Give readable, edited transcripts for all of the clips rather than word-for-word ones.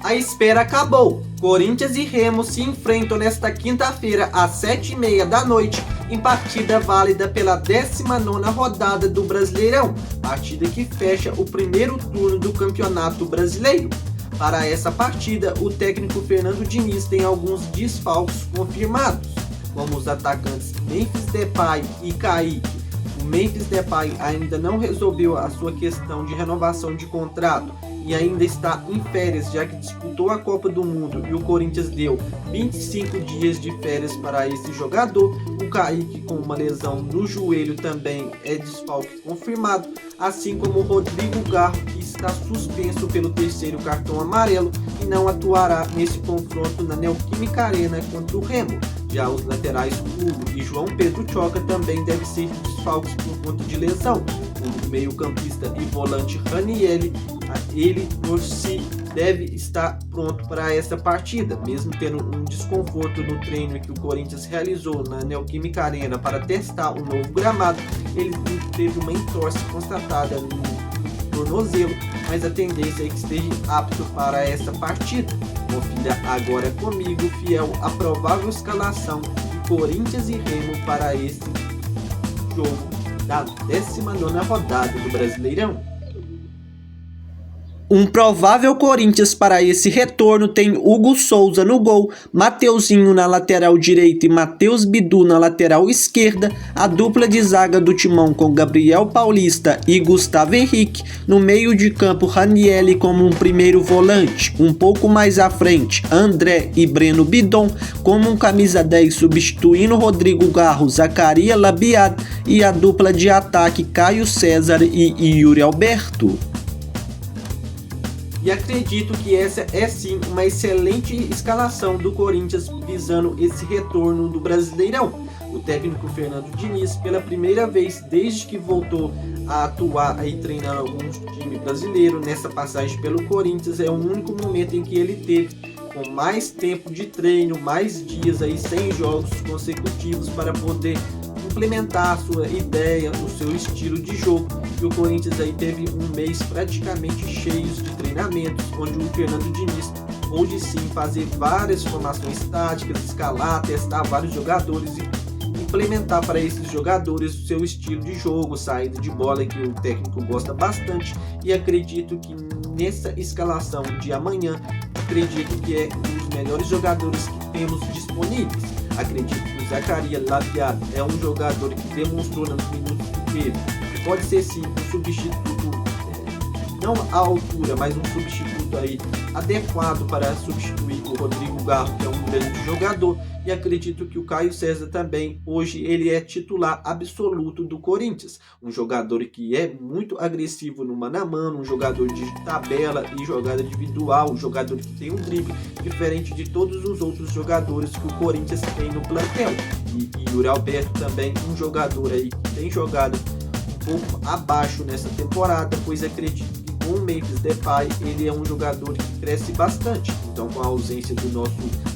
A espera acabou. Corinthians e Remo se enfrentam nesta quinta-feira às 7h30 da noite em partida válida pela 19ª rodada do Brasileirão, partida que fecha o primeiro turno do Campeonato Brasileiro. Para essa partida, o técnico Fernando Diniz tem alguns desfalques confirmados, como os atacantes Memphis Depay e Kaique. O Memphis Depay ainda não resolveu a sua questão de renovação de contrato e ainda está em férias, já que disputou a Copa do Mundo e o Corinthians deu 25 dias de férias para esse jogador. O Kaique, com uma lesão no joelho, também é desfalque confirmado, assim como o Rodrigo Garro, que está suspenso pelo terceiro cartão amarelo e não atuará nesse confronto na Neoquímica Arena contra o Remo. Já os laterais Hugo e João Pedro Choca também devem ser desfalques por conta de lesão. O meio-campista e volante Ranieri, ele por si deve estar pronto para essa partida, mesmo tendo um desconforto no treino que o Corinthians realizou na Neoquímica Arena para testar o novo gramado. Ele teve uma entorse constatada no tornozelo, mas a tendência é que esteja apto para essa partida. Confira agora comigo, fiel, a provável escalação de Corinthians e Remo para esse jogo da 19ª rodada do Brasileirão. Um provável Corinthians para esse retorno tem Hugo Souza no gol, Mateuzinho na lateral direita e Matheus Bidu na lateral esquerda, a dupla de zaga do Timão com Gabriel Paulista e Gustavo Henrique, no meio de campo Ranieri como um primeiro volante, um pouco mais à frente André e Breno Bidon como um camisa 10 substituindo Rodrigo Garro, Zacarias Labiad e a dupla de ataque Caio César e Yuri Alberto. E acredito que essa é sim uma excelente escalação do Corinthians visando esse retorno do Brasileirão. O técnico Fernando Diniz, pela primeira vez desde que voltou a atuar e treinar alguns times brasileiros nessa passagem pelo Corinthians, é o único momento em que ele teve com mais tempo de treino, mais dias aí sem jogos consecutivos para poder implementar a sua ideia, o seu estilo de jogo. E o Corinthians aí teve um mês praticamente cheio de treinamentos, onde o Fernando Diniz pôde sim fazer várias formações táticas, escalar, testar vários jogadores e implementar para esses jogadores o seu estilo de jogo, saída de bola, que o técnico gosta bastante. E acredito que nessa escalação de amanhã, acredito que é um dos melhores jogadores que temos disponíveis. Acredito que o Zacarias Labiad é um jogador que demonstrou nos minutos que teve, que pode ser sim um substituto, não à altura, mas um substituto aí adequado para substituir o Rodrigo Garro, que é um grande jogador. E acredito que o Caio César também, hoje ele é titular absoluto do Corinthians, um jogador que é muito agressivo no mano a mano, um jogador de tabela e jogada individual, um jogador que tem um drible diferente de todos os outros jogadores que o Corinthians tem no plantel. E Yuri Alberto também, um jogador aí que tem jogado um pouco abaixo nessa temporada, pois acredito que com o Memphis Depay ele é um jogador que cresce bastante. Então, com a ausência do nosso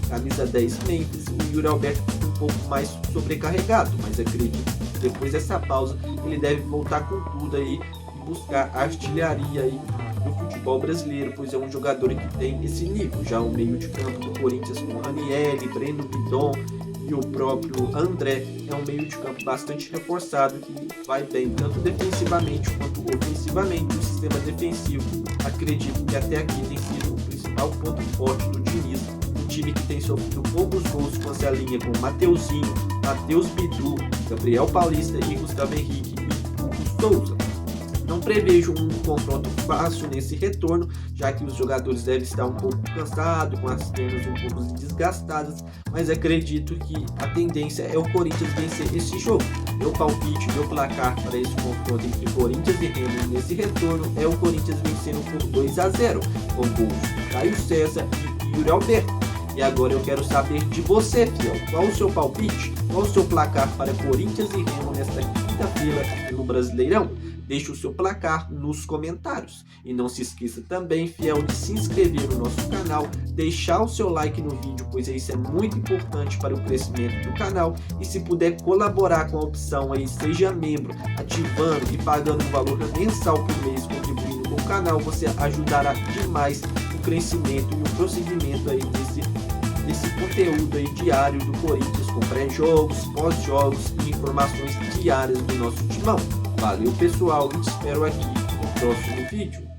camisa 10 Memphis, o Yuri Alberto fica um pouco mais sobrecarregado, mas acredito que depois dessa pausa ele deve voltar com tudo aí e buscar a artilharia aí do futebol brasileiro, pois é um jogador que tem esse nível. Já o meio de campo do Corinthians com Ranieri, Breno Bidon e o próprio André é um meio de campo bastante reforçado, que vai bem tanto defensivamente quanto ofensivamente. O sistema defensivo, acredito que até aqui tem sido o principal ponto forte do Diniz, um time que tem sofrido poucos gols com essa linha com Mateuzinho, Matheus Bidu, Gabriel Paulista e Gustavo Henrique e Hugo Souza. Não prevejo um confronto fácil nesse retorno, já que os jogadores devem estar um pouco cansados, com as pernas um pouco desgastadas, mas acredito que a tendência é o Corinthians vencer esse jogo. Meu palpite, meu placar para esse confronto entre Corinthians e Remo nesse retorno é o Corinthians vencendo por 2-0, com gols de Caio César e Yuri Alberto. E agora eu quero saber de você, fiel, qual o seu palpite, qual o seu placar para Corinthians e Remo nesta quinta-feira no Brasileirão? Deixe o seu placar nos comentários. E não se esqueça também, fiel, de se inscrever no nosso canal, deixar o seu like no vídeo, pois isso é muito importante para o crescimento do canal. E se puder colaborar com a opção aí, seja membro, ativando e pagando um valor mensal por mês, contribuindo com o canal, você ajudará demais o crescimento e o prosseguimento aí desse conteúdo aí diário do Corinthians, com pré-jogos, pós-jogos e informações diárias do nosso timão. Valeu, pessoal, e te espero aqui no próximo vídeo.